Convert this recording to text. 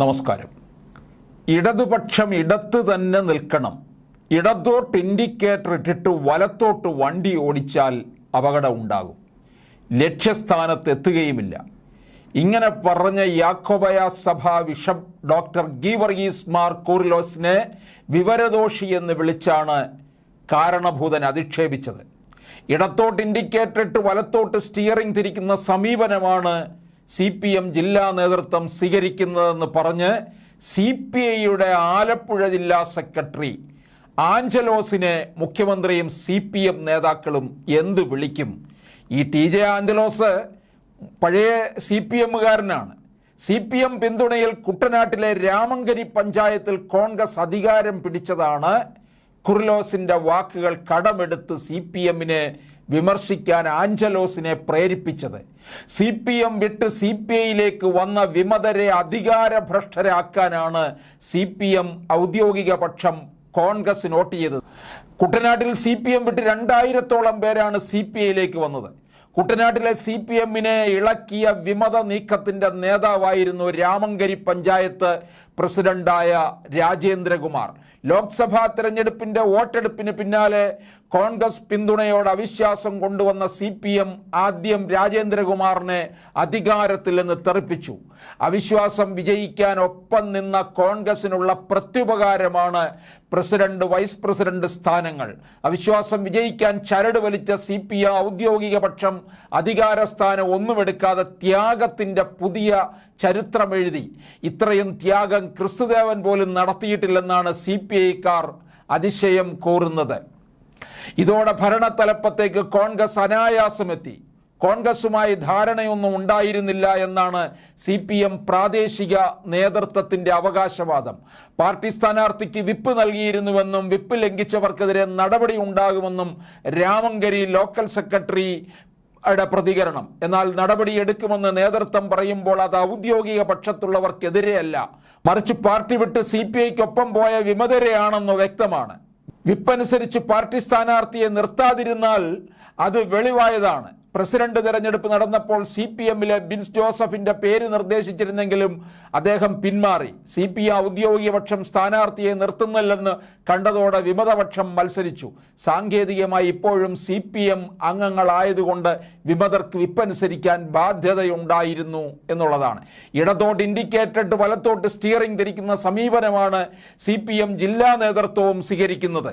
നമസ്കാരം. ഇടതുപക്ഷം ഇടത്ത് തന്നെ നിൽക്കണം. ഇടത്തോട്ട് ഇൻഡിക്കേറ്റർ ഇട്ടിട്ട് വലത്തോട്ട് വണ്ടി ഓടിച്ചാൽ അപകടം ഉണ്ടാകും, ലക്ഷ്യസ്ഥാനത്ത് എത്തുകയുമില്ല. ഇങ്ങനെ പറഞ്ഞ യാക്കോബായ സഭ ബിഷപ്പ് ഡോക്ടർ ഗീവർഗീസ് മാർ കൂറിലോസിനെ വിവരദോഷി എന്ന് വിളിച്ചാണ് കാരണഭൂതൻ അധിക്ഷേപിച്ചത്. ഇടത്തോട്ട് ഇൻഡിക്കേറ്റർ ഇട്ട് വലത്തോട്ട് സ്റ്റിയറിംഗ് തിരിക്കുന്ന സമീപനമാണ് CPM ജില്ലാ നേതൃത്വം സ്വീകരിക്കുന്നതെന്ന് പറഞ്ഞ് CPIയുടെ ആലപ്പുഴ ജില്ലാ സെക്രട്ടറി ആഞ്ചലോസിനെ മുഖ്യമന്ത്രിയും CPM നേതാക്കളും എന്ത് വിളിക്കും? ഈ TJ ആഞ്ചലോസ് പഴയ CPMകാരനാണ്. CPM പിന്തുണയിൽ കുട്ടനാട്ടിലെ രാമങ്കരി പഞ്ചായത്തിൽ കോൺഗ്രസ് അധികാരം പിടിച്ചതാണ് കുറിലോസിന്റെ വാക്കുകൾ കടമെടുത്ത് CPMനെ വിമർശിക്കാൻ ആഞ്ചലോസിനെ പ്രേരിപ്പിച്ചത്. CPM വിട്ട് CPIയിലേക്ക് വന്ന വിമതരെ അധികാരഭ്രഷ്ടരാക്കാനാണ് CPM ഔദ്യോഗിക പക്ഷം കോൺഗ്രസ് നോട്ട് ചെയ്തത്. കുട്ടനാട്ടിൽ CPM വിട്ട് 2000-ഓളം പേരാണ് CPIയിലേക്ക് വന്നത്. കുട്ടനാട്ടിലെ CPMനെ ഇളക്കിയ വിമത നീക്കത്തിന്റെ നേതാവായിരുന്നു രാമങ്കരി പഞ്ചായത്ത് പ്രസിഡന്റായ രാജേന്ദ്രകുമാർ. ലോക്സഭാ തെരഞ്ഞെടുപ്പിന്റെ വോട്ടെടുപ്പിന് പിന്നാലെ കോൺഗ്രസ് പിന്തുണയോട് അവിശ്വാസം കൊണ്ടുവന്ന CPM ആദ്യം രാജേന്ദ്രകുമാറിനെ അധികാരത്തിൽ നിന്ന് തെറിപ്പിച്ചു. അവിശ്വാസം വിജയിക്കാൻ ഒപ്പം നിന്ന കോൺഗ്രസിനുള്ള പ്രത്യുപകാരമാണ് പ്രസിഡന്റ്, വൈസ് പ്രസിഡന്റ് സ്ഥാനങ്ങൾ. അവിശ്വാസം വിജയിക്കാൻ ചരട് വലിച്ച CPM ഔദ്യോഗിക പക്ഷം അധികാര സ്ഥാനം ഒന്നുമെടുക്കാതെ ത്യാഗത്തിന്റെ പുതിയ ചരിത്രമെഴുതി. ഇത്രയും ത്യാഗം ക്രിസ്തുദേവൻ പോലും നടത്തിയിട്ടില്ലെന്നാണ് CPIക്കാർ അതിശയം കൂറുന്നത്. ഇതോടെ ഭരണത്തലപ്പത്തേക്ക് കോൺഗ്രസ് അനായാസമെത്തി. കോൺഗ്രസുമായി ധാരണയൊന്നും ഉണ്ടായിരുന്നില്ല എന്നാണ് CPM പ്രാദേശിക നേതൃത്വത്തിന്റെ അവകാശവാദം. പാർട്ടി സ്ഥാനാർത്ഥിക്ക് വിപ്പ് നൽകിയിരുന്നുവെന്നും വിപ്പ് ലംഘിച്ചവർക്കെതിരെ നടപടി ഉണ്ടാകുമെന്നും രാമങ്കരി ലോക്കൽ സെക്രട്ടറി പ്രതികരണം. എന്നാൽ നടപടിയെടുക്കുമെന്ന് നേതൃത്വം പറയുമ്പോൾ അത് ഔദ്യോഗിക പക്ഷത്തുള്ളവർക്കെതിരെയല്ല, മറിച്ച് പാർട്ടി വിട്ട് CPIക്കൊപ്പം പോയ വിമതരെയാണെന്ന് വ്യക്തമാണ്. വിപ്പനുസരിച്ച് പാർട്ടി സ്ഥാനാർത്ഥിയെ നിർത്താതിരുന്നാൽ അത് വെളിവായതാണ്. പ്രസിഡന്റ് തെരഞ്ഞെടുപ്പ് നടന്നപ്പോൾ CPMലെ ബിൻസ് ജോസഫിന്റെ പേര് നിർദ്ദേശിച്ചിരുന്നെങ്കിലും അദ്ദേഹം പിന്മാറി. CPM ഔദ്യോഗിക പക്ഷം സ്ഥാനാർത്ഥിയെ നിർത്തുന്നില്ലെന്ന് കണ്ടതോടെ വിമതപക്ഷം മത്സരിച്ചു. സാങ്കേതികമായി ഇപ്പോഴും CPM അംഗങ്ങളായതുകൊണ്ട് വിമതർക്ക് വിപ്പനുസരിക്കാൻ ബാധ്യതയുണ്ടായിരുന്നു എന്നുള്ളതാണ്. ഇടത്തോട്ട് ഇൻഡിക്കേറ്റർ വലത്തോട്ട് സ്റ്റിയറിംഗ് തിരിക്കുന്ന സമീപനമാണ് CPM ജില്ലാ നേതൃത്വവും സ്വീകരിക്കുന്നത്.